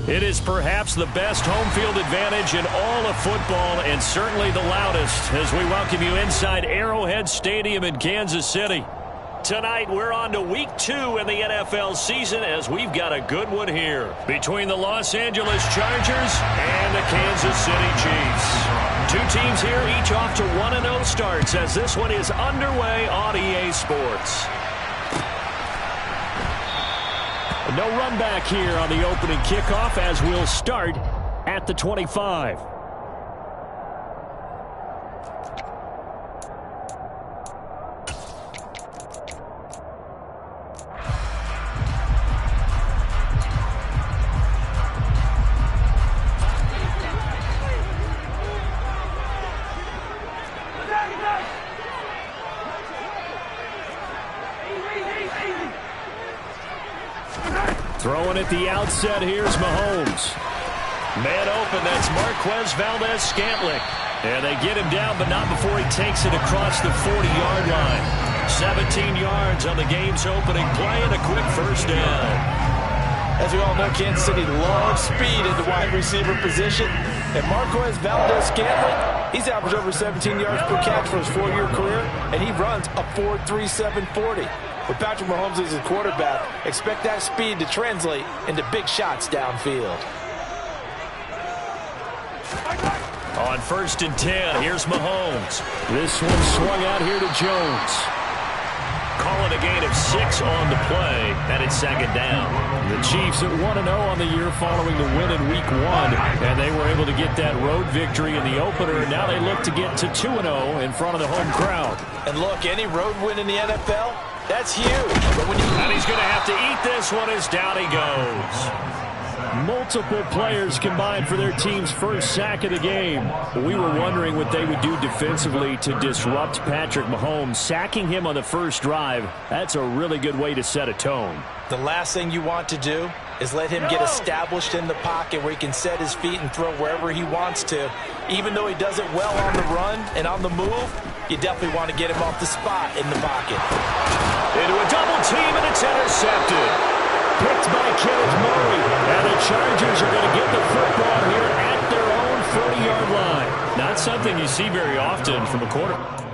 It is perhaps the best home field advantage in all of football and certainly the loudest as we welcome you inside Arrowhead Stadium in Kansas City. Tonight, we're on to Week 2 in the NFL season as we've got a good one here between the Los Angeles Chargers and the Kansas City Chiefs. Two teams here, each off to 1-0 starts as this one is underway on EA Sports. No run back here on the opening kickoff as we'll start at the 25. Throwing at the outset, here's Mahomes. Man open, that's Marquez Valdes-Scantling. And they get him down, but not before he takes it across the 40-yard line. 17 yards on the game's opening play and a quick first down. As we all know, Kansas City loves speed at the wide receiver position. And Marquez Valdes-Scantling, he's averaged over 17 yards per catch for his 4-year career, and he runs a 4.37 40. With Patrick Mahomes as his quarterback, expect that speed to translate into big shots downfield. On 1st and 10, here's Mahomes. This one swung out here to Jones. Calling a gain of 6 on the play, and it's second down. The Chiefs at 1-0 on the year following the win in Week 1, and they were able to get that road victory in the opener, and now they look to get to 2-0 in front of the home crowd. And look, any road win in the NFL, that's huge. And he's going to have to eat this one as down he goes. Multiple players combined for their team's first sack of the game. We were wondering what they would do defensively to disrupt Patrick Mahomes. Sacking him on the first drive, that's a really good way to set a tone. The last thing you want to do is let him get established in the pocket where he can set his feet and throw wherever he wants to. Even though he does it well on the run and on the move, you definitely want to get him off the spot in the pocket. Into a double team, and it's intercepted. Picked by Kenneth Murray, and the Chargers are going to get the football here at their own 40-yard line. Not something you see very often from a quarterback.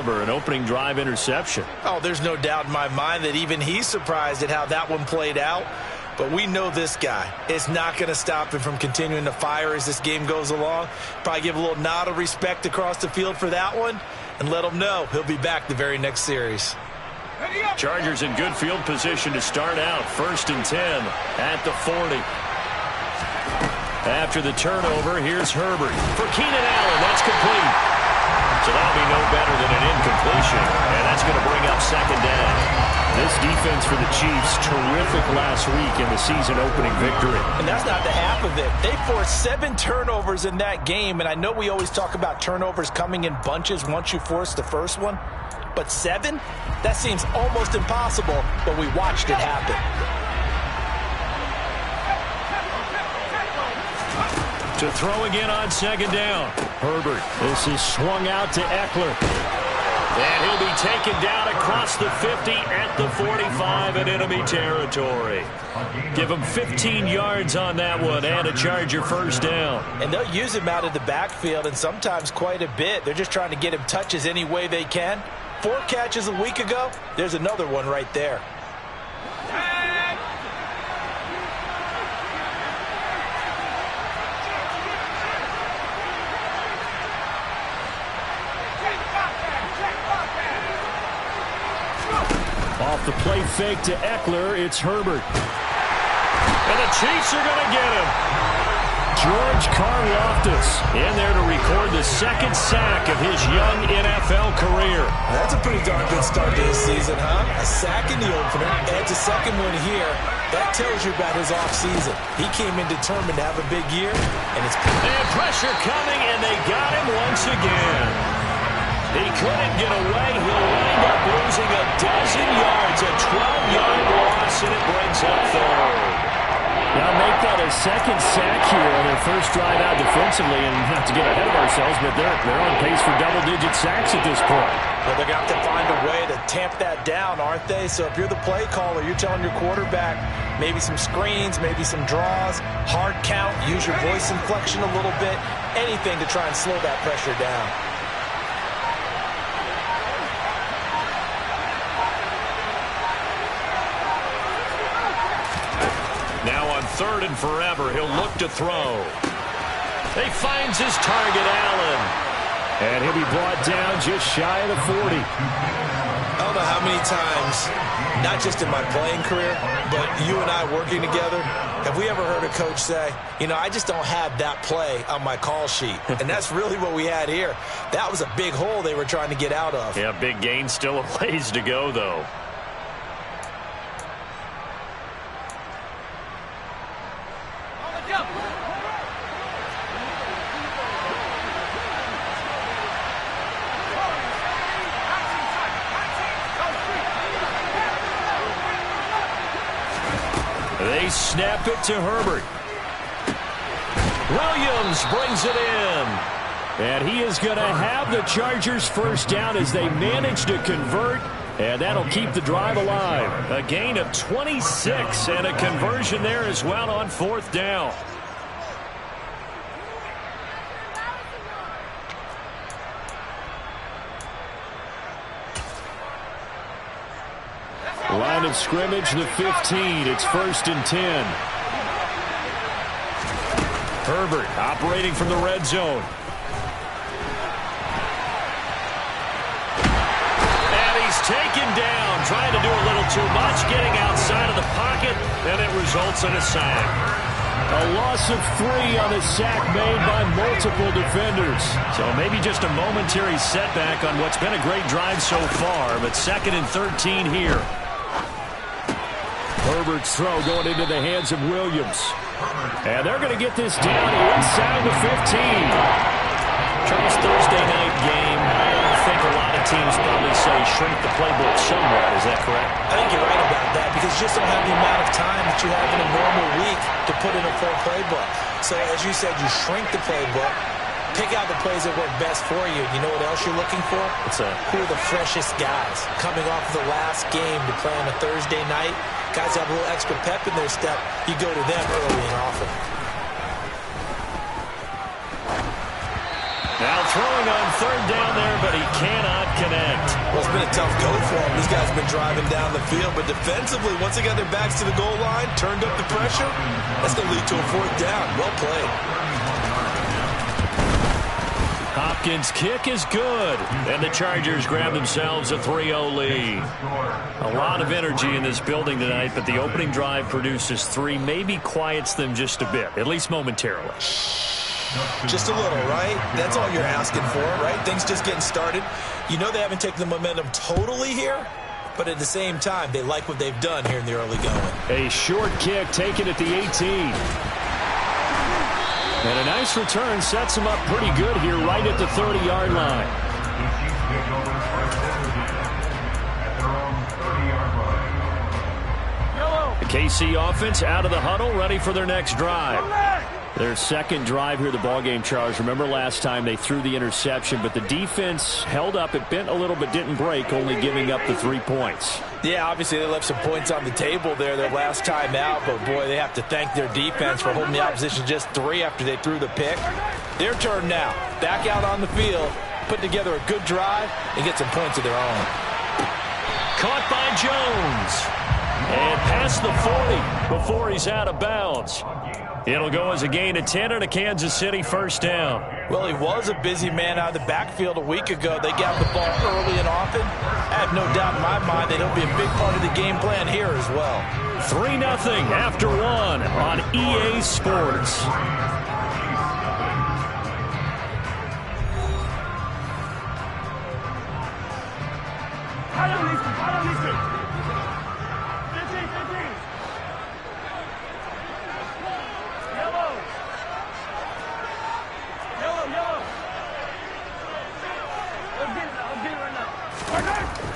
caliber, an opening drive interception. Oh, there's no doubt in my mind that even he's surprised at how that one played out. But we know this guy is not going to stop him from continuing to fire as this game goes along. Probably give a little nod of respect across the field for that one and let him know he'll be back the very next series. Chargers in good field position to start out. 1st and 10 at the 40. After the turnover, here's Herbert. For Keenan Allen, that's complete. So that'll be no better than an incompletion. And that's going to bring up 2nd down. This defense for the Chiefs, terrific last week in the season-opening victory. And that's not the half of it. They forced 7 turnovers in that game, and I know we always talk about turnovers coming in bunches once you force the first one. But 7? That seems almost impossible, but we watched it happen. To throw again on 2nd down. Herbert. This is swung out to Eckler. And he'll be taken down across the 50 at the 45 in enemy territory. Give him 15 yards on that one and a Charger 1st down. And they'll use him out of the backfield and sometimes quite a bit. They're just trying to get him touches any way they can. 4 catches a week ago. There's another one right there. Off the play fake to Eckler, it's Herbert. And the Chiefs are going to get him. George Karlaftis in there to record the 2nd sack of his young NFL career. That's a pretty darn good start to his season, huh? A sack in the opener, adds a 2nd one here. That tells you about his offseason. He came in determined to have a big year, and it's... And pressure coming, and they got him once again. He couldn't get away. He'll wind up losing a dozen yards, a 12-yard loss, and it brings up 3rd. Now make that a 2nd sack here on their first drive out defensively, and not to get ahead of ourselves, but they're on pace for double-digit sacks at this point. Well, they're going to have to find a way to tamp that down, aren't they? So if you're the play caller, you're telling your quarterback maybe some screens, maybe some draws, hard count, use your voice inflection a little bit, anything to try and slow that pressure down. Now on 3rd and forever, he'll look to throw. He finds his target, Allen. And he'll be brought down just shy of the 40. I don't know how many times, not just in my playing career, but you and I working together, have we ever heard a coach say, you know, I just don't have that play on my call sheet. And that's really what we had here. That was a big hole they were trying to get out of. Yeah, big gain, still a ways to go, though. They snap it to Herbert. Williams brings it in. And he is going to have the Chargers 1st down as they manage to convert. And that'll keep the drive alive. A gain of 26 and a conversion there as well on 4th down. Line of scrimmage, the 15. It's 1st and 10. Herbert operating from the red zone. And he's taken down, trying to do a little too much, getting outside of the pocket, and it results in a sack. A loss of 3 on a sack made by multiple defenders. So maybe just a momentary setback on what's been a great drive so far, but 2nd and 13 here. Herbert's throw going into the hands of Williams. And they're going to get this down inside the 15. Charles, Thursday night game. I think a lot of teams probably say shrink the playbook somewhat. Is that correct? I think you're right about that because you just don't have the amount of time that you have in a normal week to put in a full playbook. So as you said, you shrink the playbook. Pick out the plays that work best for you. You know what else you're looking for? What's that? Who are the freshest guys coming off of the last game to play on a Thursday night? Guys have a little extra pep in their step. You go to them early and often. Now throwing on third down there, but he cannot connect. Well, it's been a tough go for him. These guys have been driving down the field, but defensively, once they got their backs to the goal line, turned up the pressure, that's going to lead to a fourth down. Well played. Hopkins' kick is good, and the Chargers grab themselves a 3-0 lead. A lot of energy in this building tonight, but the opening drive produces 3, maybe quiets them just a bit, at least momentarily. Just a little, right? That's all you're asking for, right? Things just getting started. You know they haven't taken the momentum totally here, but at the same time, they like what they've done here in the early going. A short kick taken at the 18. And a nice return sets him up pretty good here right at the 30-yard line. The KC offense out of the huddle, ready for their next drive. Their second drive here, the ballgame, Charles. Remember last time they threw the interception, but the defense held up. It bent a little but didn't break, only giving up the 3 points. Yeah, obviously they left some points on the table there their last time out, but boy, they have to thank their defense for holding the opposition just 3 after they threw the pick. Their turn now. Back out on the field, put together a good drive, and get some points of their own. Caught by Jones. And past the 40 before he's out of bounds. It'll go as a gain of 10 and a Kansas City first down. Well, he was a busy man out of the backfield a week ago. They got the ball early and often. I have no doubt in my mind that he'll be a big part of the game plan here as well. 3-0 after 1 on EA Sports.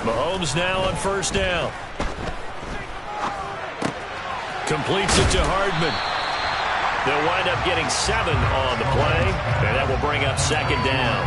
Mahomes now on first down. Completes it to Hardman. They'll wind up getting 7 on the play, and that will bring up second down.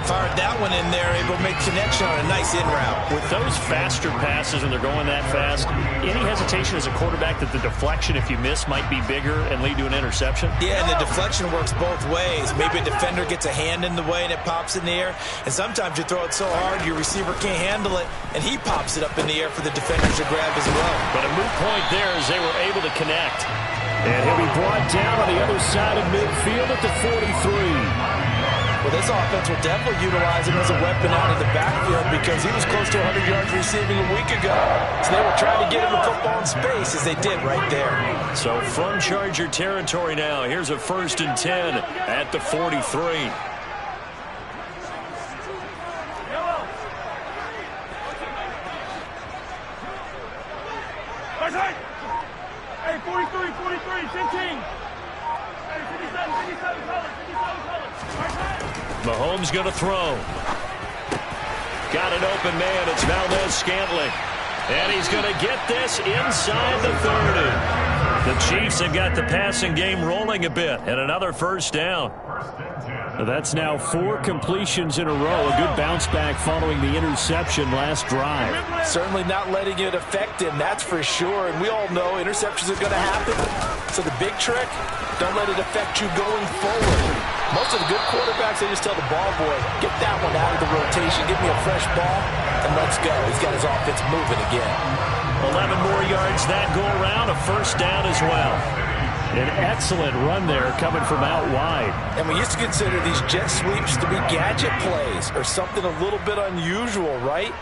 Fired that one in there, able to make connection on a nice in route. With those faster passes and they're going that fast, any hesitation as a quarterback that the deflection, if you miss, might be bigger and lead to an interception? Yeah, and the deflection works both ways. Maybe a defender gets a hand in the way and it pops in the air, and sometimes you throw it so hard your receiver can't handle it, and he pops it up in the air for the defenders to grab as well. But a moot point there as they were able to connect. And he'll be brought down on the other side of midfield at the 43. Well, this offense will definitely utilize him as a weapon out of the backfield because he was close to 100 yards receiving a week ago. So they will try to get him the football in space as they did right there. So from Charger territory now, here's a 1st and 10 at the 43. Hey, 43, 15. Hey, 57 colors. Mahomes going to throw. Got an open man. It's Valdez-Scantling. And he's going to get this inside the 30. The Chiefs have got the passing game rolling a bit. And another first down. That's now 4 completions in a row. A good bounce back following the interception last drive. Certainly not letting it affect him, that's for sure. And we all know interceptions are going to happen. So the big trick, don't let it affect you going forward. Most of the good quarterbacks, they just tell the ball boy, get that one out of the rotation, give me a fresh ball, and let's go. He's got his offense moving again. 11 more yards that go around, a first down as well. An excellent run there coming from out wide. And we used to consider these jet sweeps to be gadget plays or something a little bit unusual, right?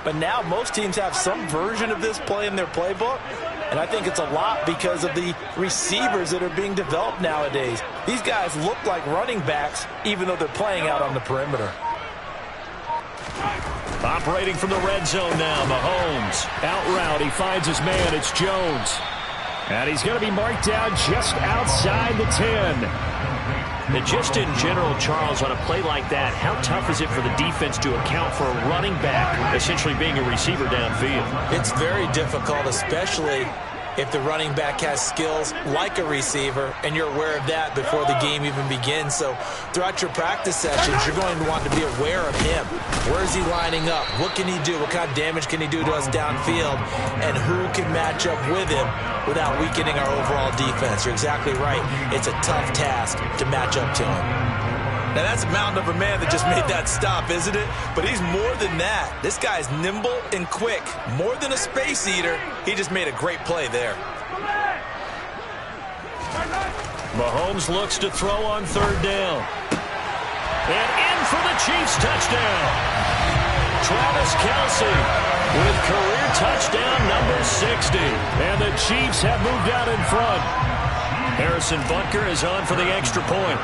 But now most teams have some version of this play in their playbook. And I think it's a lot because of the receivers that are being developed nowadays. These guys look like running backs even though they're playing out on the perimeter. Operating from the red zone now, Mahomes. Out route, he finds his man, it's Jones. And he's going to be marked down just outside the 10. And just in general, Charles, on a play like that, how tough is it for the defense to account for a running back essentially being a receiver downfield? It's very difficult, especially if the running back has skills like a receiver, and you're aware of that before the game even begins. So throughout your practice sessions, you're going to want to be aware of him. Where is he lining up? What can he do? What kind of damage can he do to us downfield? And who can match up with him without weakening our overall defense? You're exactly right. It's a tough task to match up to him. Now, that's a mountain of a man that just made that stop, isn't it? But he's more than that. This guy's nimble and quick. More than a space eater. He just made a great play there. Mahomes looks to throw on third down. And in for the Chiefs touchdown. Travis Kelce with career touchdown number 60. And the Chiefs have moved out in front. Harrison Butker is on for the extra point.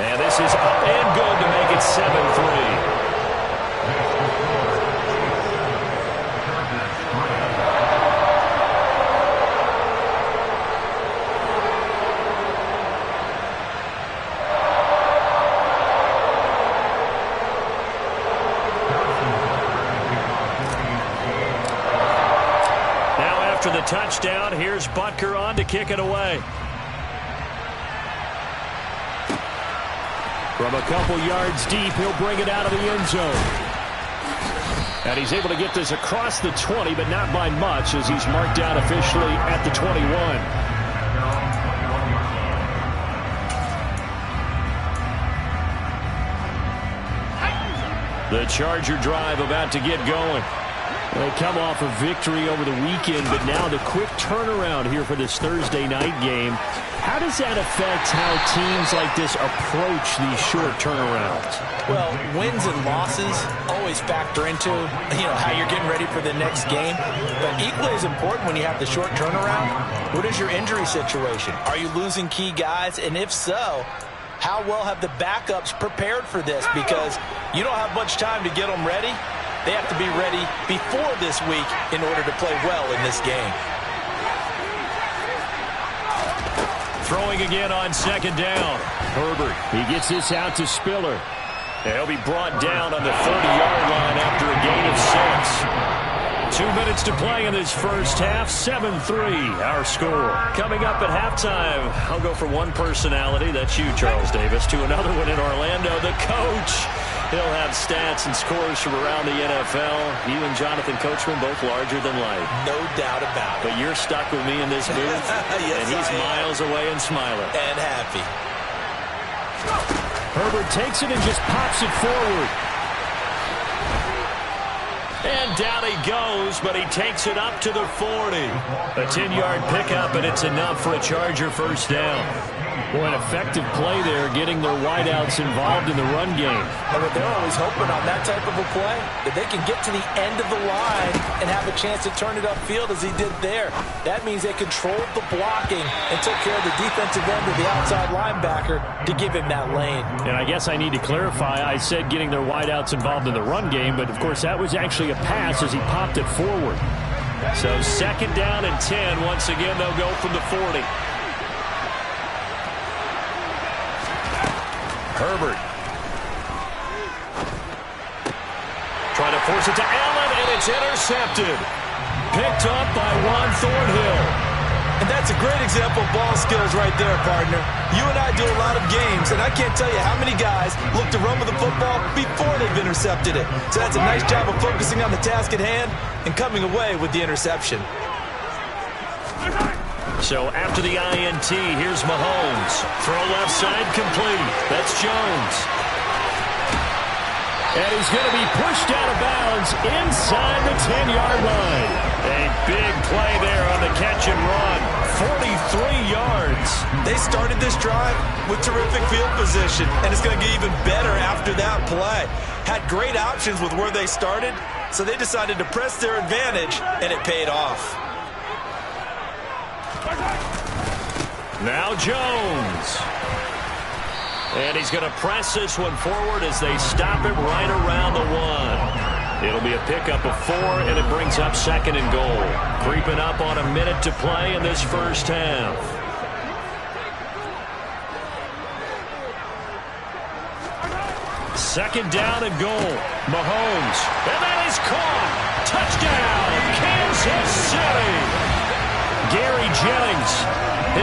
And this is up and good to make it 7-3. After the touchdown, here's Butker on to kick it away. From a couple yards deep, he'll bring it out of the end zone. And he's able to get this across the 20, but not by much, as he's marked down officially at the 21. The Charger drive about to get going. They come off a victory over the weekend, but now the quick turnaround here for this Thursday night game. How does that affect how teams like this approach these short turnarounds? Well, wins and losses always factor into, how you're getting ready for the next game. But equally as important when you have the short turnaround, what is your injury situation? Are you losing key guys? And if so, how well have the backups prepared for this? Because you don't have much time to get them ready. They have to be ready before this week in order to play well in this game. Throwing again on second down. Herbert, he gets this out to Spiller. And he'll be brought down on the 30-yard line after a gain of 6. 2 minutes to play in this first half. 7-3, our score. Coming up at halftime, I'll go from one personality, that's you, Charles Davis, to another one in Orlando, the coach. He'll have stats and scores from around the NFL. You and Jonathan Coachman both larger than life. No doubt about it. But you're stuck with me in this booth, yes, and he's miles away and smiling. And happy. Herbert takes it and just pops it forward. And down he goes, but he takes it up to the 40. A 10-yard pickup, and it's enough for a Charger first down. Boy, an effective play there, getting their wideouts involved in the run game. And they're always hoping on that type of a play that they can get to the end of the line and have a chance to turn it upfield as he did there. That means they controlled the blocking and took care of the defensive end of the outside linebacker to give him that lane. And I guess I need to clarify, I said getting their wideouts involved in the run game, but of course that was actually a pass as he popped it forward. So second down and 10. Once again, they'll go from the 40. Herbert. Trying to force it to Allen, and it's intercepted. Picked up by Juan Thornhill. And that's a great example of ball skills right there, partner. You and I do a lot of games, and I can't tell you how many guys look to run with the football before they've intercepted it. So that's a nice job of focusing on the task at hand and coming away with the interception. So after the INT, here's Mahomes. Throw left side complete. That's Jones. And he's going to be pushed out of bounds inside the 10-yard line. A big play there on the catch and run. 43 yards. They started this drive with terrific field position, and it's going to get even better after that play. Had great options with where they started, so they decided to press their advantage, and it paid off. Now Jones. And he's going to press this one forward as they stop it right around the 1. It'll be a pickup of 4, and it brings up second and goal. Creeping up on a minute to play in this first half. Second down and goal. Mahomes. And that is caught. Touchdown, Kansas City. Gary Jennings,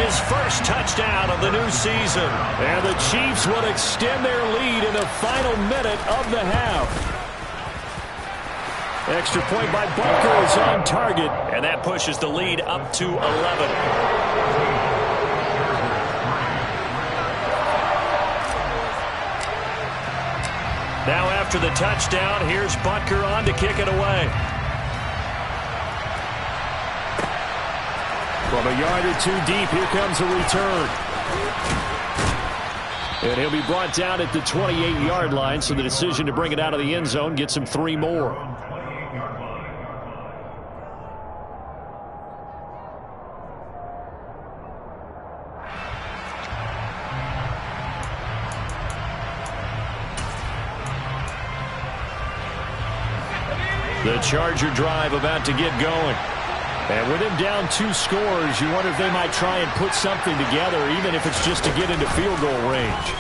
his first touchdown of the new season. And the Chiefs will extend their lead in the final minute of the half. Extra point by Butker is on target, and that pushes the lead up to 11. after the touchdown. Here's Butker on to kick it away. From a yard or two deep, here comes a return. And he'll be brought down at the 28-yard line, so the decision to bring it out of the end zone gets him 3 more. The Charger drive about to get going. And with him down 2 scores, you wonder if they might try and put something together, even if it's just to get into field goal range.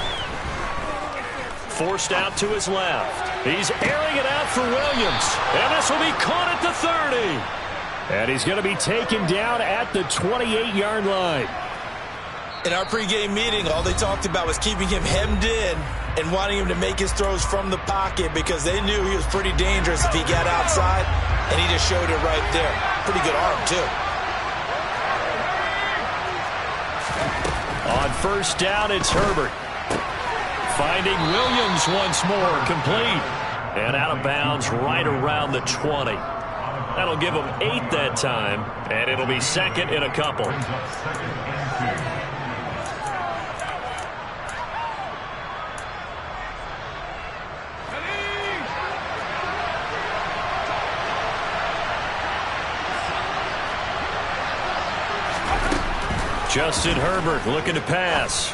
Forced out to his left. He's airing it out for Williams. And this will be caught at the 30. And he's going to be taken down at the 28-yard line. In our pregame meeting, all they talked about was keeping him hemmed in and wanting him to make his throws from the pocket because they knew he was pretty dangerous if he got outside, and he just showed it right there. Pretty good arm, too. On first down, it's Herbert. Finding Williams once more, complete. And out of bounds right around the 20. That'll give him 8 that time, and it'll be second in a couple. Justin Herbert looking to pass.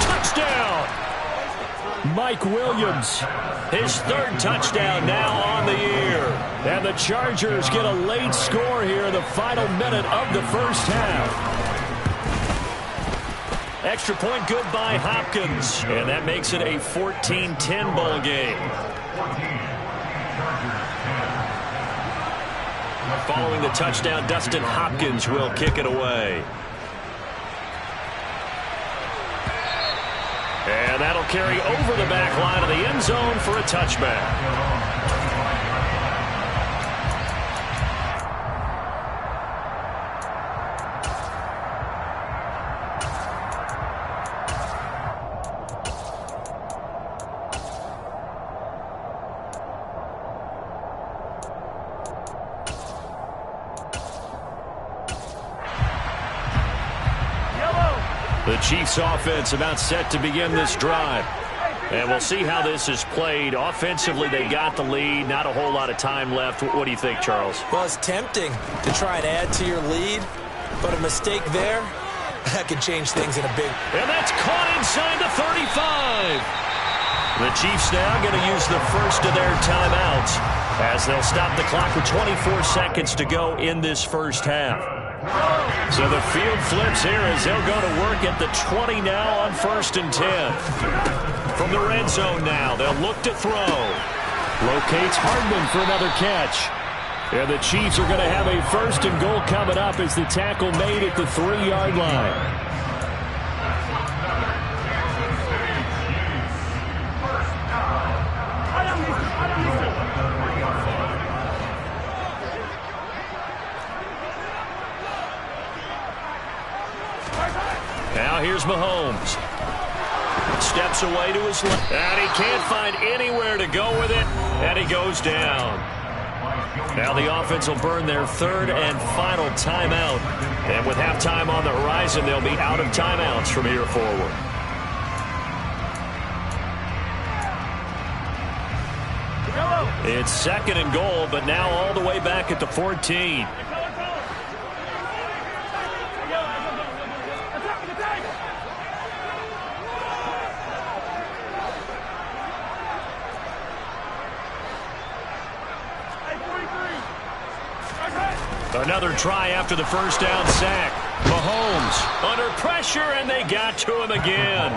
Touchdown! Mike Williams, his 3rd touchdown now on the year. And the Chargers get a late score here in the final minute of the first half. Extra point good by Hopkins. And that makes it a 14-10 ball game. Following the touchdown, Dustin Hopkins will kick it away. And that'll carry over the back line of the end zone for a touchback. The Chiefs offense about set to begin this drive. And we'll see how this is played. Offensively, they got the lead. Not a whole lot of time left. What do you think, Charles? Well, it's tempting to try and add to your lead, but a mistake there, that could change things in a big... And that's caught inside the 35. The Chiefs now going to use the first of their timeouts as they'll stop the clock with 24 seconds to go in this first half. So the field flips here as they'll go to work at the 20 now on 1st and 10. From the red zone now, they'll look to throw. Locates Hardman for another catch. And the Chiefs are going to have a 1st and goal coming up as the tackle made at the 3-yard line. Now here's Mahomes. Steps away to his left. And he can't find anywhere to go with it. And he goes down. Now the offense will burn their 3rd and final timeout. And with halftime on the horizon, they'll be out of timeouts from here forward. It's 2nd and goal, but now all the way back at the 14. Another try after the first down sack. Mahomes under pressure, and they got to him again.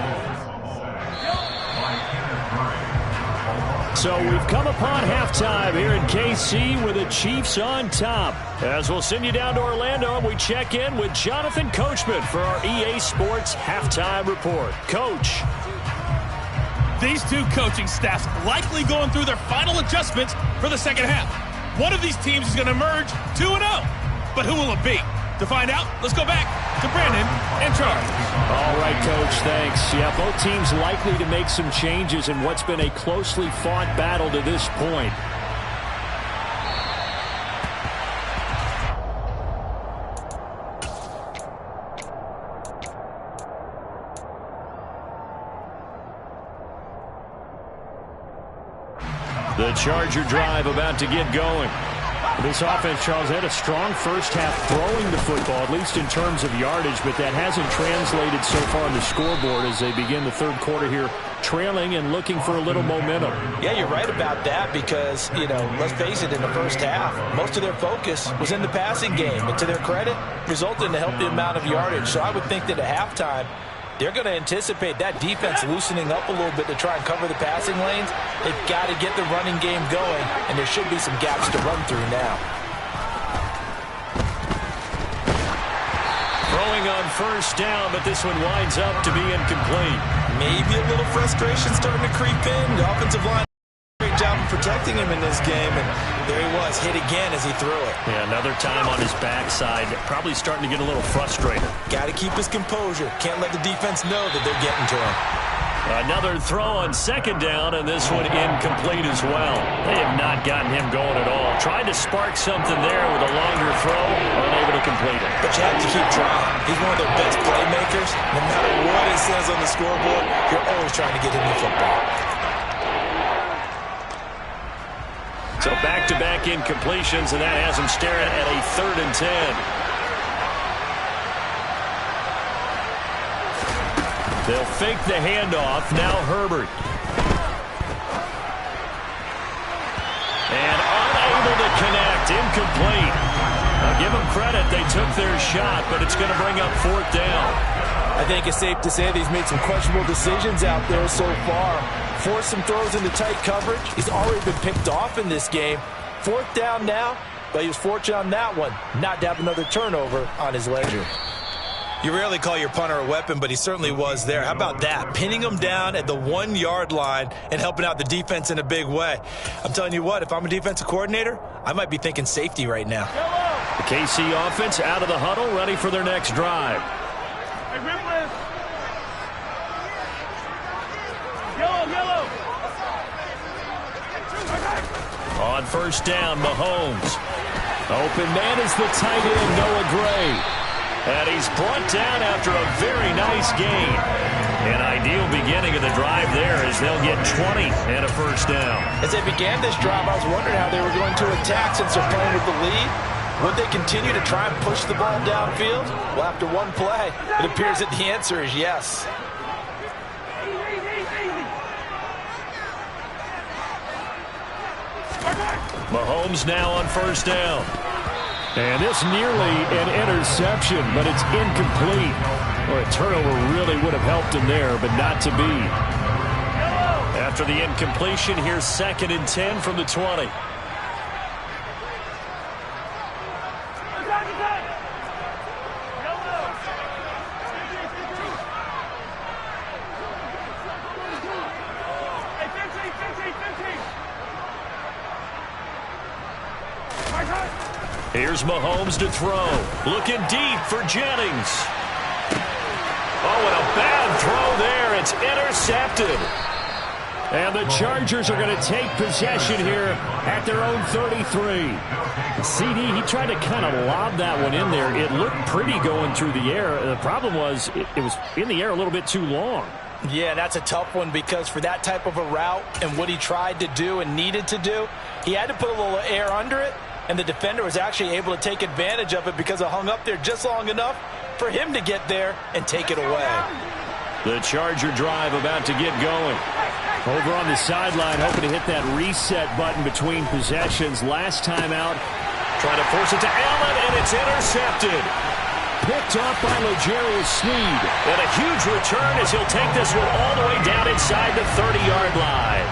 So we've come upon halftime here in KC with the Chiefs on top. As we'll send you down to Orlando, and we check in with Jonathan Coachman for our EA Sports Halftime Report. Coach. These two coaching staffs likely going through their final adjustments for the second half. One of these teams is going to emerge 2-0. But who will it be? To find out, let's go back to Brandon and Charles. All right, right, Coach. Thanks. Yeah, both teams likely to make some changes in what's been a closely fought battle to this point. The Charger drive about to get going. This offense, Charles, had a strong first half throwing the football, at least in terms of yardage, but that hasn't translated so far on the scoreboard as they begin the third quarter here, trailing and looking for a little momentum. Yeah, you're right about that because, let's face it, in the first half, most of their focus was in the passing game. And to their credit, resulted in a healthy amount of yardage. So I would think that at halftime, they're going to anticipate that defense loosening up a little bit to try and cover the passing lanes. They've got to get the running game going, and there should be some gaps to run through now. Throwing on first down, but this one winds up to be incomplete. Maybe a little frustration starting to creep in. The offensive line did a great job of protecting him in this game, and there he was, hit again as he threw it. Yeah, another time on his backside, probably starting to get a little frustrated. Got to keep his composure. Can't let the defense know that they're getting to him. Another throw on second down, and this one incomplete as well. They have not gotten him going at all. Tried to spark something there with a longer throw, unable to complete it. But you have to keep trying. He's one of their best playmakers. No matter what it says on the scoreboard, you're always trying to get him the football. So back-to-back incompletions, and that has him staring at a 3rd and 10. They'll fake the handoff. Now Herbert. And unable to connect. Incomplete. Now give them credit. They took their shot, but it's going to bring up 4th down. I think it's safe to say that he's made some questionable decisions out there so far. Forced some throws into tight coverage. He's already been picked off in this game. 4th down now, but he was fortunate on that one not to have another turnover on his ledger. You rarely call your punter a weapon, but he certainly was there. How about that? Pinning him down at the 1-yard line and helping out the defense in a big way. I'm telling you what, if I'm a defensive coordinator, I might be thinking safety right now. The KC offense out of the huddle, ready for their next drive. Hey, Whiplash. Yellow. On first down, Mahomes. Open man is the tight end, Noah Gray. And he's brought down after a very nice gain. An ideal beginning of the drive there as they'll get 20 and a first down. As they began this drive, I was wondering how they were going to attack since they're playing with the lead. Would they continue to try and push the ball downfield? Well, after one play, it appears that the answer is yes. Mahomes now on first down. And this nearly an interception, but it's incomplete. Well, a turnover really would have helped him there, but not to be. After the incompletion, here's 2nd and 10 from the 20. Here's Mahomes to throw. Looking deep for Jennings. Oh, and a bad throw there. It's intercepted. And the Chargers are going to take possession here at their own 33. CD, he tried to kind of lob that one in there. It looked pretty going through the air. The problem was it was in the air a little bit too long. Yeah, that's a tough one because for that type of a route and what he tried to do and needed to do, he had to put a little air under it. And the defender was actually able to take advantage of it because it hung up there just long enough for him to get there and take it away. The Charger drive about to get going. Over on the sideline, hoping to hit that reset button between possessions. Last time out, trying to force it to Allen, and it's intercepted. Picked up by L'Jarius Sneed. And a huge return as he'll take this one all the way down inside the 30-yard line.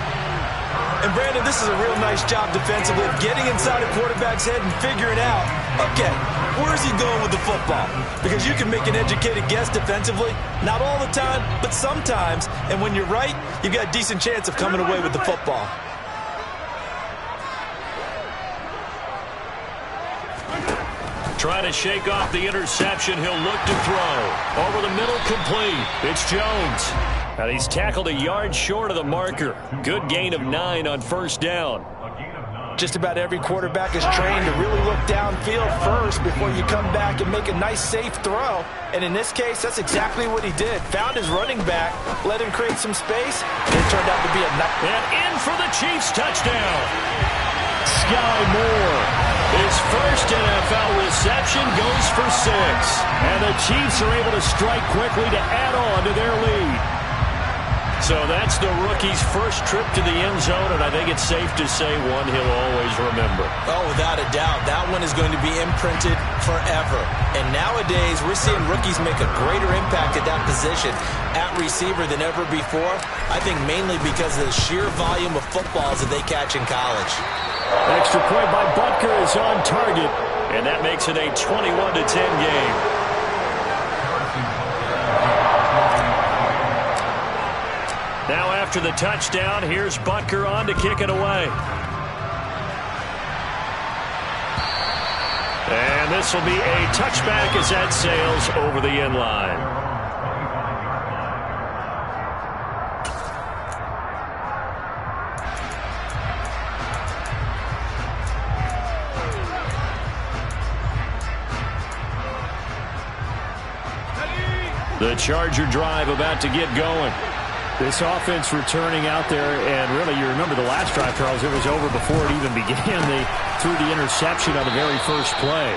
And, Brandon, this is a real nice job defensively of getting inside a quarterback's head and figuring out, okay, where's he going with the football? Because you can make an educated guess defensively, not all the time, but sometimes. And when you're right, you've got a decent chance of coming away with the football. trying to shake off the interception. He'll look to throw. Over the middle, complete. It's Jones. And he's tackled a yard short of the marker. Good gain of 9 on first down. Just about every quarterback is trained to really look downfield first before you come back and make a nice, safe throw. And in this case, that's exactly what he did. Found his running back, let him create some space, and it turned out to be a nice. And in for the Chiefs touchdown. Sky Moore. His first NFL reception goes for 6. And the Chiefs are able to strike quickly to add on to their lead. So that's the rookie's first trip to the end zone, and I think it's safe to say one he'll always remember. Oh, without a doubt. That one is going to be imprinted forever. And nowadays, we're seeing rookies make a greater impact at that position at receiver than ever before. I think mainly because of the sheer volume of footballs that they catch in college. Extra point by Butker is on target, and that makes it a 21-10 game. Now after the touchdown, here's Butker on to kick it away. And this will be a touchback as that sails over the end line. The Charger drive about to get going. This offense returning out there, and really, you remember the last drive, Charles, it was over before it even began. They threw the interception on the very first play.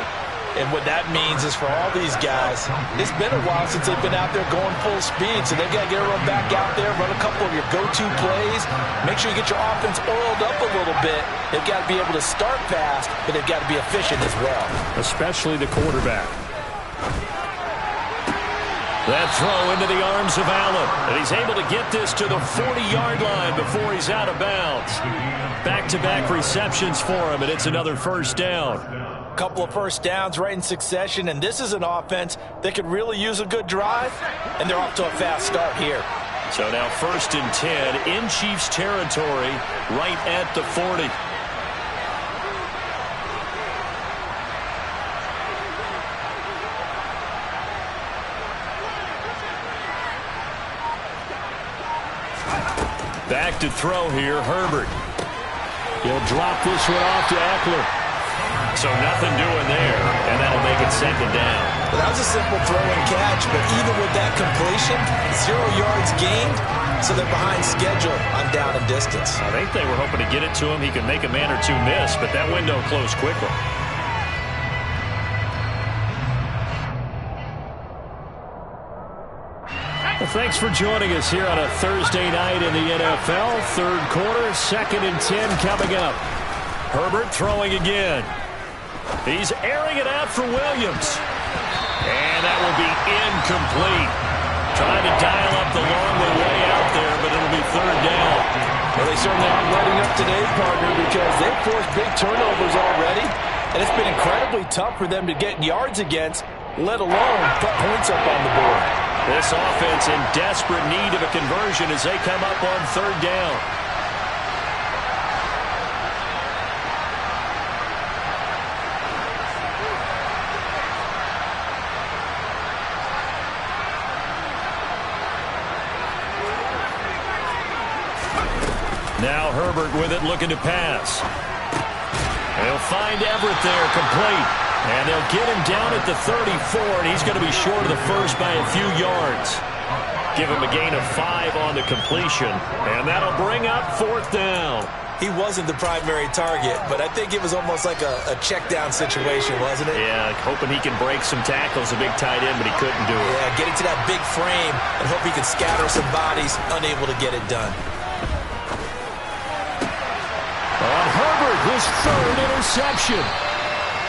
And what that means is for all these guys, it's been a while since they've been out there going full speed, so they've got to get everyone back out there, run a couple of your go-to plays, make sure you get your offense oiled up a little bit. They've got to be able to start fast, but they've got to be efficient as well. Especially the quarterback. That throw into the arms of Allen. And he's able to get this to the 40-yard line before he's out of bounds. Back-to-back receptions for him, and it's another first down. Couple of first downs right in succession, and this is an offense that could really use a good drive, and they're off to a fast start here. So now 1st and 10 in Chiefs territory, right at the 40. Back to throw here, Herbert. He'll drop this one off to Eckler. So nothing doing there, and that'll make it 2nd down. Well, that was a simple throw and catch, but even with that completion, 0 yards gained, so they're behind schedule on down and distance. I think they were hoping to get it to him. He could make a man or two miss, but that window closed quickly. Well, thanks for joining us here on a Thursday night in the NFL. 3rd quarter, 2nd and 10 coming up. Herbert throwing again. He's airing it out for Williams. And that will be incomplete. Trying to dial up the long way out there, but it'll be 3rd down. Well, they certainly aren't letting up today, partner, because they've forced big turnovers already. And it's been incredibly tough for them to get yards against, let alone put points up on the board. This offense in desperate need of a conversion as they come up on 3rd down. Now Herbert with it, looking to pass. He'll find Everett there, complete. And they'll get him down at the 34, and he's going to be short of the first by a few yards. Give him a gain of 5 on the completion, and that'll bring up 4th down. He wasn't the primary target, but I think it was almost like a check-down situation, wasn't it? Yeah, hoping he can break some tackles, a big tight end, but he couldn't do it. Yeah, get into that big frame and hope he could scatter some bodies, unable to get it done. On Herbert, his 3rd interception.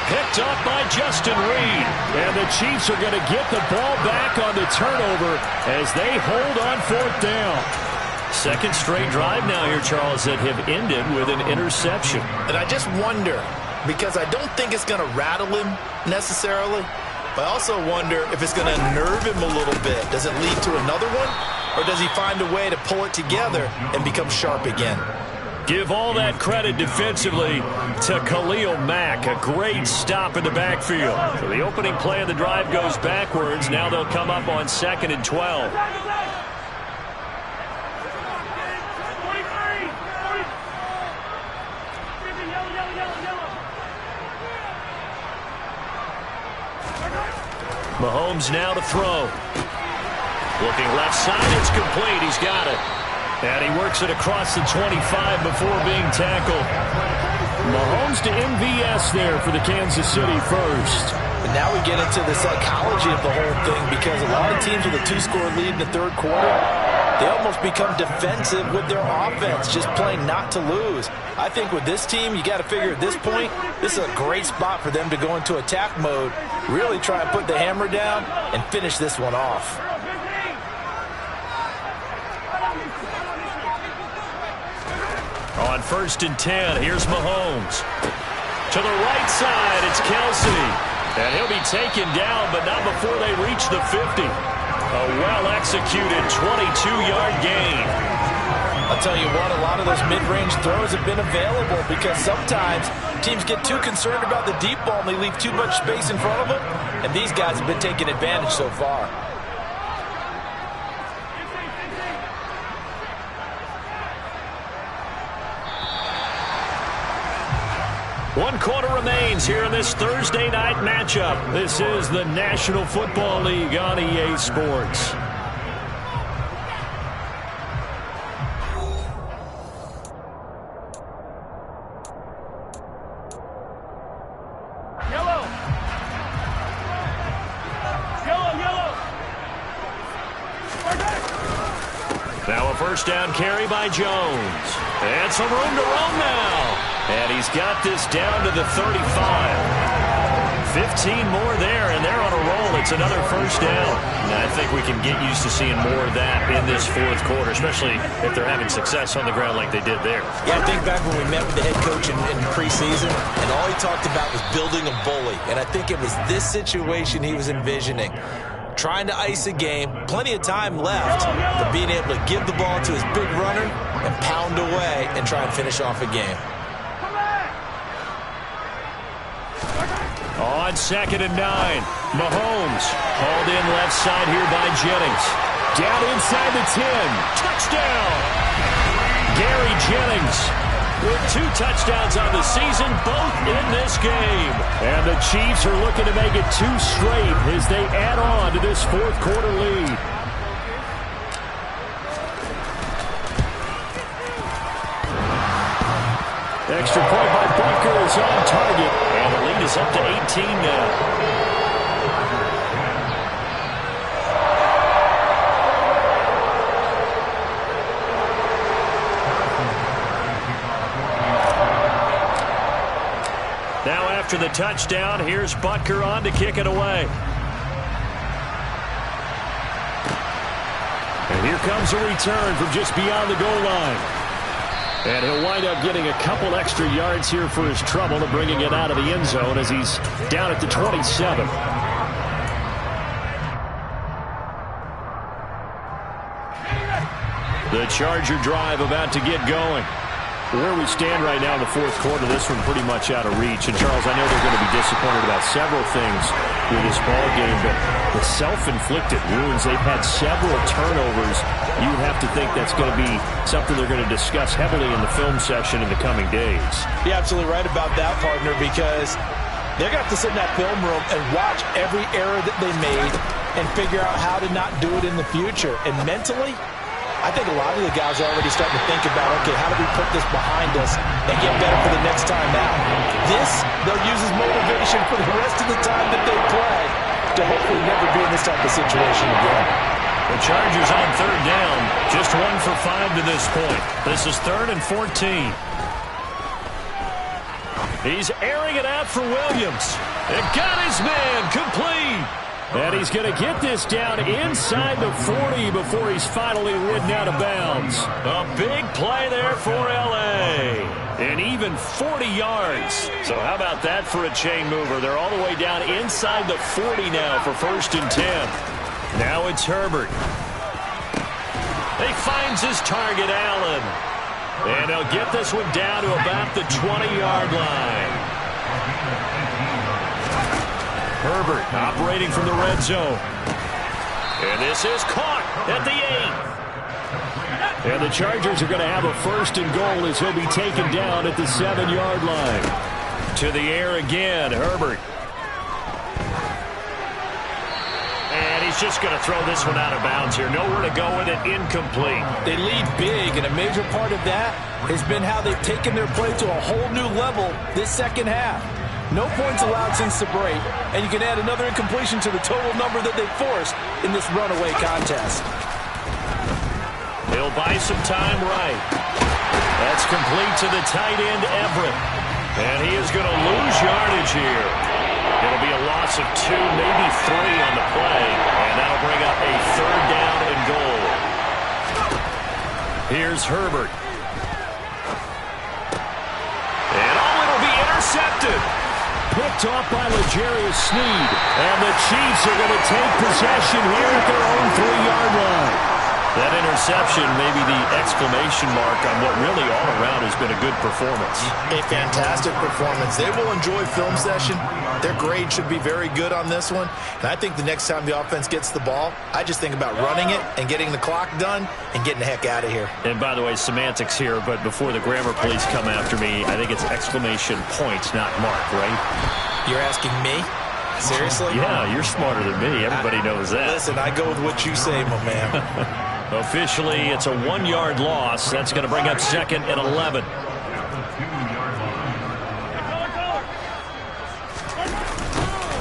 Picked up by Justin Reed. And the Chiefs are going to get the ball back on the turnover as they hold on 4th down. 2nd straight drive now here, Charles, that have ended with an interception. And I just wonder, because I don't think it's going to rattle him necessarily, but I also wonder if it's going to nerve him a little bit. Does it lead to another one? Or does he find a way to pull it together and become sharp again? Give all that credit defensively to Khalil Mack. A great stop in the backfield. So the opening play of the drive goes backwards. Now they'll come up on 2nd and 12. Mahomes now to throw. Looking left side, it's complete. He's got it. And he works it across the 25 before being tackled. Mahomes to MVS there for the Kansas City first. And now we get into the psychology of the whole thing, because a lot of teams with a 2-score lead in the third quarter, they almost become defensive with their offense, just playing not to lose. I think with this team, you got to figure at this point, this is a great spot for them to go into attack mode, really try and put the hammer down and finish this one off. On 1st and 10, here's Mahomes. To the right side, it's Kelsey. And he'll be taken down, but not before they reach the 50. A well-executed 22-yard gain. I'll tell you what, a lot of those mid-range throws have been available, because sometimes teams get too concerned about the deep ball and they leave too much space in front of them, and these guys have been taking advantage so far. One quarter remains here in this Thursday night matchup. This is the National Football League on EA Sports. Yellow. Yellow. Now a first down carry by Jones. And some room to roam now. And he's got this down to the 35. 15 more there, and they're on a roll. It's another first down. And I think we can get used to seeing more of that in this fourth quarter, especially if they're having success on the ground like they did there. Yeah, I think back when we met with the head coach in preseason, and all he talked about was building a bully. And I think it was this situation he was envisioning. Trying to ice a game, plenty of time left, but being able to give the ball to his big runner and pound away and try and finish off a game. On 2nd and 9, Mahomes hauled in left side here by Jennings. Down inside the 10. Touchdown! Gary Jennings with 2 touchdowns on the season, both in this game. And the Chiefs are looking to make it 2 straight as they add on to this fourth quarter lead. Extra point by Butker is on target, and the lead is up to 18 now. Now after the touchdown, here's Butker on to kick it away. And here comes a return from just beyond the goal line. And he'll wind up getting a couple extra yards here for his trouble and bringing it out of the end zone as he's down at the 27. The Charger drive about to get going. Where we stand right now in the fourth quarter, this one pretty much out of reach. And, Charles, I know they're going to be disappointed about several things with this ball game, but the self-inflicted wounds, they've had several turnovers. You would have to think that's going to be something they're going to discuss heavily in the film session in the coming days. You're absolutely right about that, partner, because they're going to have to sit in that film room and watch every error that they made and figure out how to not do it in the future. And mentally, I think a lot of the guys are already starting to think about, okay, how do we put this behind us and get better for the next time out? This, they'll use as motivation for the rest of the time that they play to hopefully never be in this type of situation again. The Chargers on third down, just 1 for 5 to this point. This is 3rd and 14. He's airing it out for Williams. And got his man complete. And he's going to get this down inside the 40 before he's finally ridden out of bounds. A big play there for L.A. And even 40 yards. So how about that for a chain mover? They're all the way down inside the 40 now for 1st and 10. Now it's Herbert. He finds his target, Allen. And they'll get this one down to about the 20-yard line. Herbert operating from the red zone. And this is caught at the 8. And the Chargers are going to have a 1st and goal as he'll be taken down at the 7-yard line. To the air again, Herbert. And he's just going to throw this one out of bounds here. Nowhere to go with it. Incomplete. They lead big, and a major part of that has been how they've taken their play to a whole new level this second half. No points allowed since the break, and you can add another incompletion to the total number that they forced in this runaway contest. He'll buy some time right. That's complete to the tight end, Everett. And he is going to lose yardage here. It'll be a loss of 2, maybe 3 on the play, and that'll bring up a 3rd down and goal. Here's Herbert. And it'll be intercepted. Picked off by L'Jarius Sneed. And the Chiefs are going to take possession here at their own 3-yard line. That interception may be the exclamation mark on what really all around has been a good performance. A fantastic performance. They will enjoy film session. Their grade should be very good on this one. And I think the next time the offense gets the ball, I just think about running it and getting the clock done and getting the heck out of here. And by the way, semantics here, but before the grammar police come after me, I think it's exclamation point, not mark, right? You're asking me? Seriously? Yeah, you're smarter than me. Everybody knows that. Listen, I go with what you say, my man. Officially, it's a 1-yard loss. That's going to bring up 2nd and 11.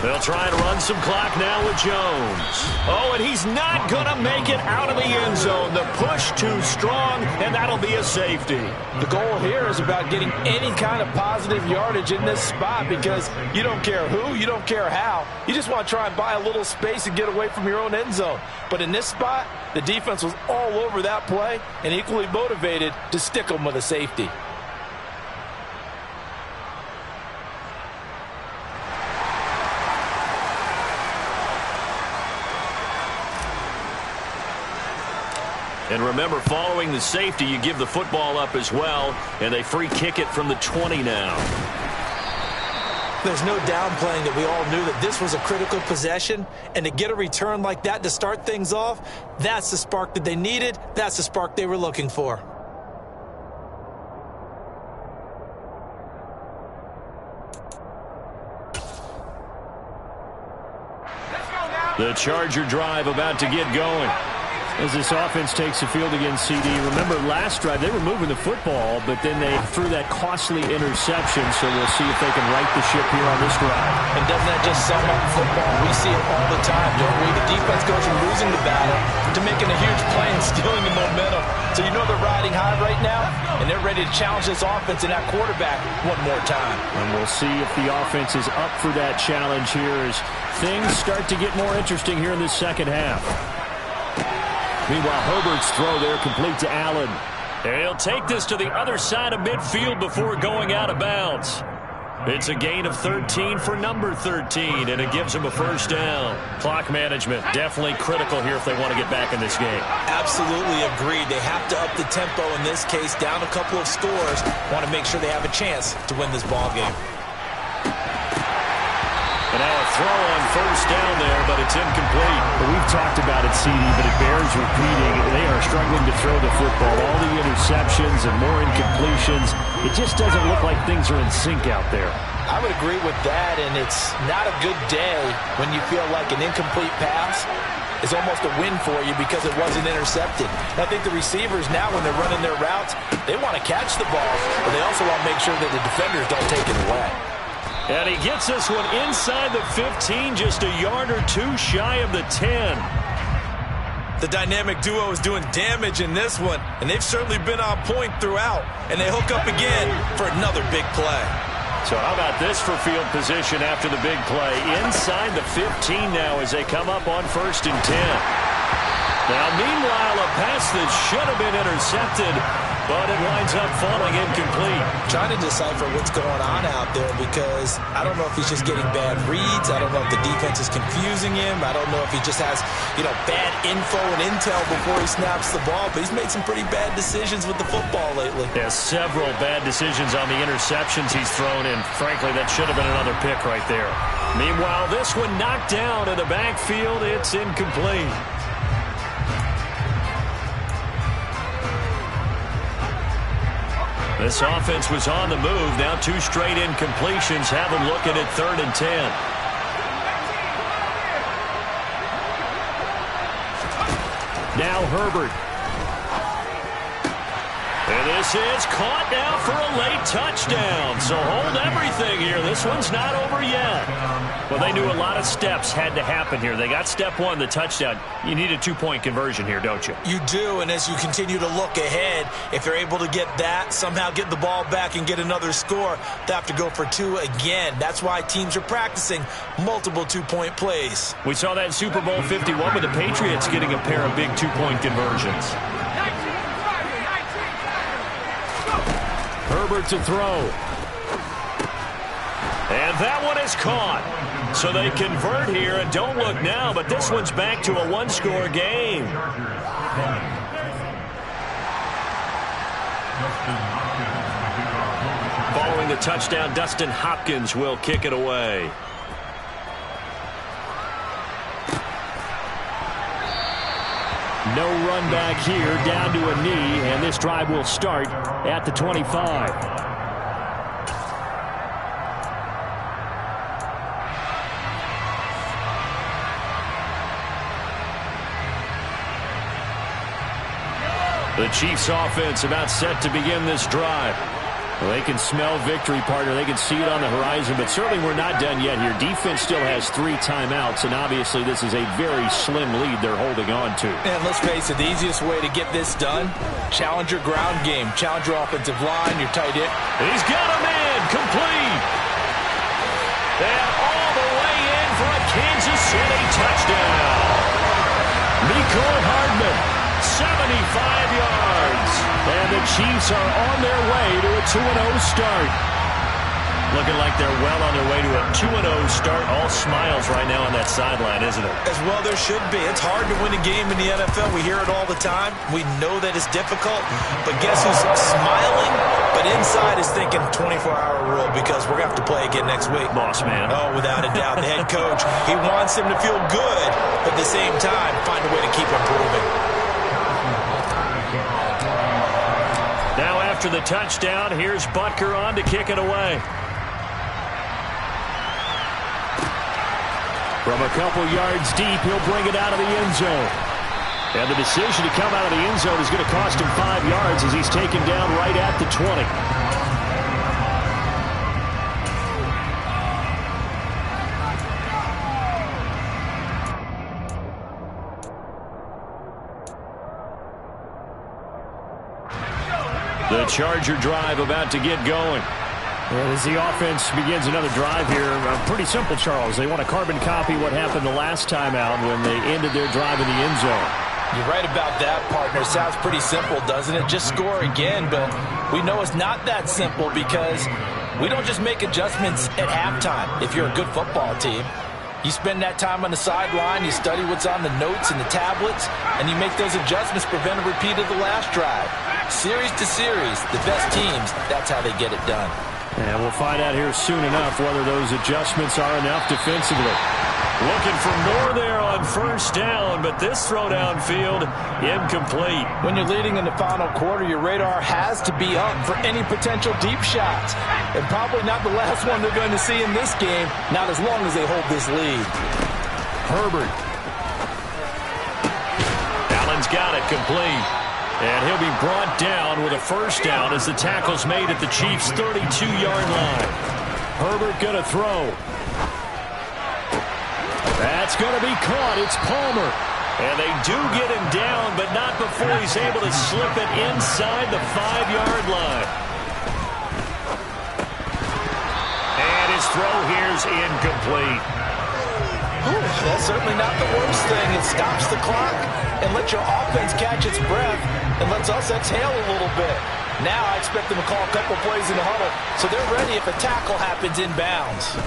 They'll try and run some clock now with Jones. Oh, and he's not going to make it out of the end zone. The push too strong, and that'll be a safety. The goal here is about getting any kind of positive yardage in this spot because you don't care who, you don't care how. You just want to try and buy a little space and get away from your own end zone. But in this spot, the defense was all over that play and equally motivated to stick them with a safety. And remember, following the safety, you give the football up as well, and they free kick it from the 20 now. There's no downplaying that we all knew that this was a critical possession, and to get a return like that to start things off, that's the spark that they needed, that's the spark they were looking for. The Charger drive about to get going. As this offense takes the field against CD. Remember, last drive, they were moving the football, but then they threw that costly interception, so we'll see if they can right the ship here on this drive. And doesn't that just sum up football? We see it all the time, don't we? The defense goes from losing the battle to making a huge play and stealing the momentum. So you know they're riding high right now, and they're ready to challenge this offense and that quarterback one more time. And we'll see if the offense is up for that challenge here as things start to get more interesting here in this second half. Meanwhile, Herbert's throw there complete to Allen. And he'll take this to the other side of midfield before going out of bounds. It's a gain of 13 for number 13, and it gives them a 1st down. Clock management definitely critical here if they want to get back in this game. Absolutely agreed. They have to up the tempo in this case, down a couple of scores. Want to make sure they have a chance to win this ball game. And now a throw on 1st down there, but it's incomplete. Well, we've talked about it, CD, but it bears repeating. They are struggling to throw the football. All the interceptions and more incompletions. It just doesn't look like things are in sync out there. I would agree with that, and it's not a good day when you feel like an incomplete pass is almost a win for you because it wasn't intercepted. I think the receivers now, when they're running their routes, they want to catch the ball, but they also want to make sure that the defenders don't take it away. And he gets this one inside the 15, just a yard or 2 shy of the 10. The dynamic duo is doing damage in this one, and they've certainly been on point throughout. And they hook up again for another big play. So how about this for field position after the big play? Inside the 15 now as they come up on 1st and 10. Now, meanwhile, a pass that should have been intercepted, but it winds up falling incomplete. Trying to decipher what's going on out there because I don't know if he's just getting bad reads. I don't know if the defense is confusing him. I don't know if he just has, bad info and intel before he snaps the ball. But he's made some pretty bad decisions with the football lately. Yeah, several bad decisions on the interceptions he's thrown, and frankly, that should have been another pick right there. Meanwhile, this one knocked down in the backfield. It's incomplete. This offense was on the move. Now 2 straight incompletions have them looking at 3rd and 10. Now Herbert. And this is caught now for a late touchdown. So hold everything here. This one's not over yet. Well, they knew a lot of steps had to happen here. They got step 1, the touchdown. You need a 2-point conversion here, don't you? You do, and as you continue to look ahead, if they're able to get that, somehow get the ball back and get another score, they have to go for 2 again. That's why teams are practicing multiple 2-point plays. We saw that in Super Bowl 51 with the Patriots getting a pair of big 2-point conversions. Herbert to throw. And that one is caught. So they convert here, and don't look now, but this one's back to a 1-score game. Following the touchdown, Dustin Hopkins will kick it away. No run back here, down to a knee, and this drive will start at the 25. The Chiefs offense about set to begin this drive. Well, they can smell victory, partner. They can see it on the horizon, but certainly we're not done yet here. Defense still has 3 timeouts, and obviously this is a very slim lead they're holding on to. And let's face it, the easiest way to get this done, challenge your ground game. Challenge your offensive line, your tight end. He's got a man, complete. And all the way in for a Kansas City touchdown. Mecole Hardman, 75 yards. And the Chiefs are on their way to a 2-0 start. Looking like they're well on their way to a 2-0 start. All smiles right now on that sideline, isn't it? As well there should be. It's hard to win a game in the NFL. We hear it all the time. We know that it's difficult. But guess who's smiling? But inside is thinking 24-hour rule because we're going to have to play again next week. Boss man. Oh, without a doubt. The head coach, he wants him to feel good. But at the same time, find a way to keep improving. Now after the touchdown, here's Butker on to kick it away. From a couple yards deep, he'll bring it out of the end zone. And the decision to come out of the end zone is going to cost him 5 yards as he's taken down right at the 20. The Charger drive about to get going. Well, as the offense begins another drive here, pretty simple, Charles. They want to carbon copy what happened the last time out when they ended their drive in the end zone. You're right about that, partner. Sounds pretty simple, doesn't it? Just score again, but we know it's not that simple because we don't just make adjustments at halftime if you're a good football team. You spend that time on the sideline, you study what's on the notes and the tablets, and you make those adjustments, prevent a repeat of the last drive. Series to series, the best teams, that's how they get it done. And we'll find out here soon enough whether those adjustments are enough defensively. Looking for more there on first down, but this throw downfield incomplete. When you're leading in the final quarter, your radar has to be up for any potential deep shots. And probably not the last one they're going to see in this game, not as long as they hold this lead. Herbert. Allen's got it complete. And he'll be brought down with a first down as the tackle's made at the Chiefs' 32-yard line. Herbert going to throw. That's going to be caught. It's Palmer. And they do get him down, but not before he's able to slip it inside the 5-yard line. And his throw here's incomplete. Ooh, that's certainly not the worst thing. It stops the clock and lets your offense catch its breath and lets us exhale a little bit. Now I expect them to call a couple plays in the huddle so they're ready if a tackle happens inbounds.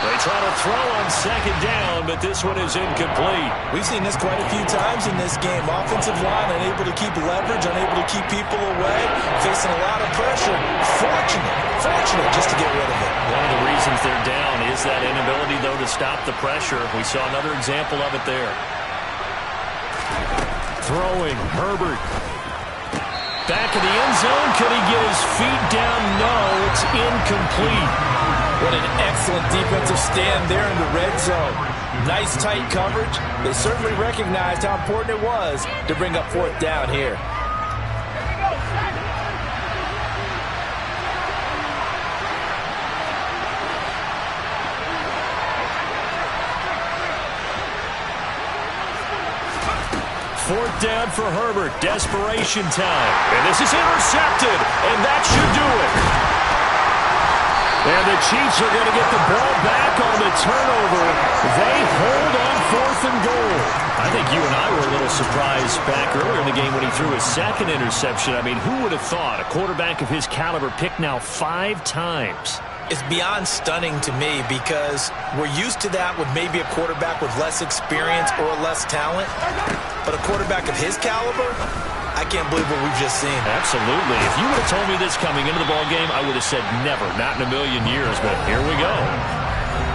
They try to throw on second down, but this one is incomplete. We've seen this quite a few times in this game. Offensive line unable to keep leverage, unable to keep people away, facing a lot of pressure. Fortunate just to get rid of it. One of the reasons they're down is that inability, though, to stop the pressure. We saw another example of it there. Throwing, Herbert. Back in the end zone. Could he get his feet down? No, it's incomplete. What an excellent defensive stand there in the red zone. Nice tight coverage. They certainly recognized how important it was to bring up fourth down here. Fourth down for Herbert. Desperation time. And this is intercepted. And that should do it. And the Chiefs are going to get the ball back on the turnover. They hold on fourth and goal. I think you and I were a little surprised back earlier in the game when he threw his second interception. I mean, who would have thought a quarterback of his caliber picked now 5 times? It's beyond stunning to me because we're used to that with maybe a quarterback with less experience or less talent. But a quarterback of his caliber, I can't believe what we've just seen. Absolutely. If you would have told me this coming into the ball game, I would have said never, not in a million years. But here we go.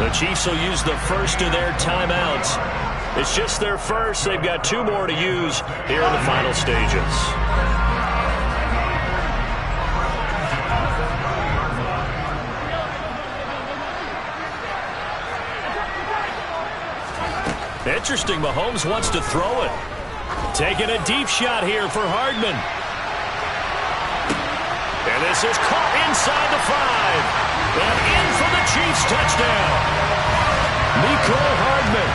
The Chiefs will use the first of their timeouts. It's just their first. They've got 2 more to use here in the final stages. Interesting, Mahomes wants to throw it. Taking a deep shot here for Hardman. And this is caught inside the 5. And in for the Chiefs touchdown. Mecole Hardman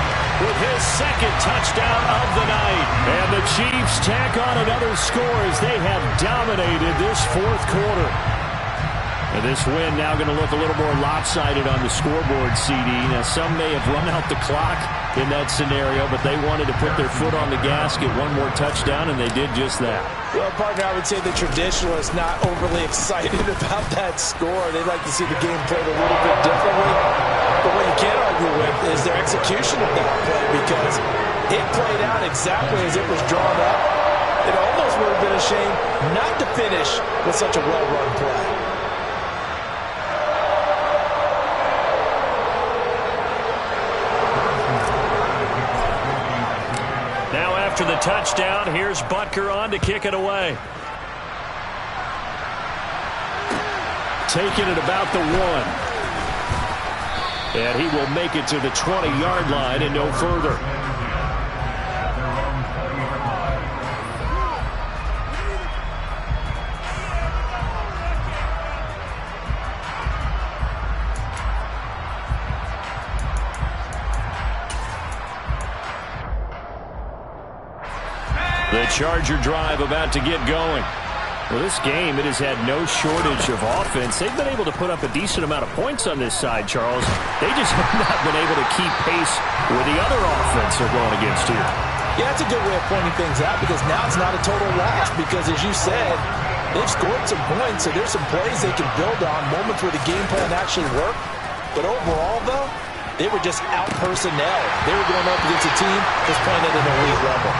with his second touchdown of the night. And the Chiefs tack on another score as they have dominated this fourth quarter. And this win now going to look a little more lopsided on the scoreboard, CD. Now, some may have run out the clock in that scenario, but they wanted to put their foot on the gas, get one more touchdown, and they did just that. Well, partner, I would say the traditionalists not overly excited about that score. They'd like to see the game played a little bit differently. But what you can't argue with is their execution of that play, because it played out exactly as it was drawn up. It almost would have been a shame not to finish with such a well-run play. After the touchdown, here's Butker on to kick it away. Taking it about the 1. And he will make it to the 20-yard line and no further. The Charger drive about to get going. Well, this game, it has had no shortage of offense. They've been able to put up a decent amount of points on this side, Charles. They just have not been able to keep pace with the other offense they're going against here. Yeah, that's a good way of pointing things out, because now it's not a total loss, because as you said, they've scored some points, so there's some plays they can build on, moments where the game plan actually worked. But overall, though, they were just out-personnel. They were going up against a team that's playing at an elite level.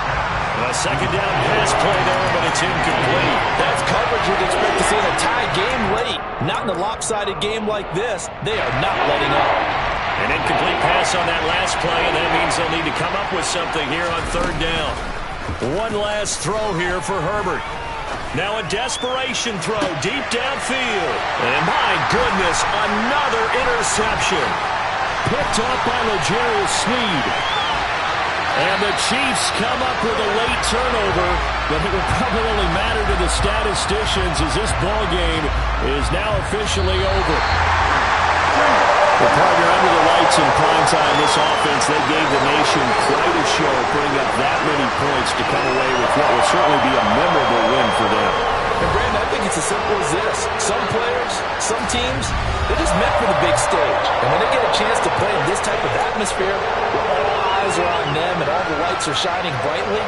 A second down pass play there, but it's incomplete. That's coverage you'd expect to see in a tie game late. Not in a lopsided game like this. They are not letting up. An incomplete pass on that last play, and that means they'll need to come up with something here on third down. One last throw here for Herbert. Now a desperation throw deep downfield. And my goodness, another interception. Picked up by L'Jarius Sneed. And the Chiefs come up with a late turnover, but it will probably only matter to the statisticians as this ball game is now officially over. The partner under the lights in prime time, this offense, they gave the nation quite a show, putting up that many points to come away with what will certainly be a memorable win for them. And Brandon, I think it's as simple as this. Some players, some teams, they're just meant for the big stage. And when they get a chance to play in this type of atmosphere, where all eyes are on them and all the lights are shining brightly,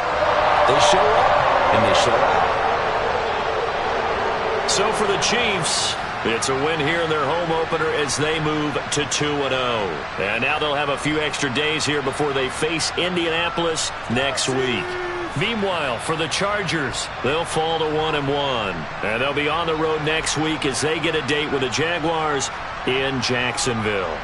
they show up and they show out. So for the Chiefs, it's a win here in their home opener as they move to 2-0. And now they'll have a few extra days here before they face Indianapolis next week. Meanwhile, for the Chargers, they'll fall to 1-1. And they'll be on the road next week as they get a date with the Jaguars in Jacksonville.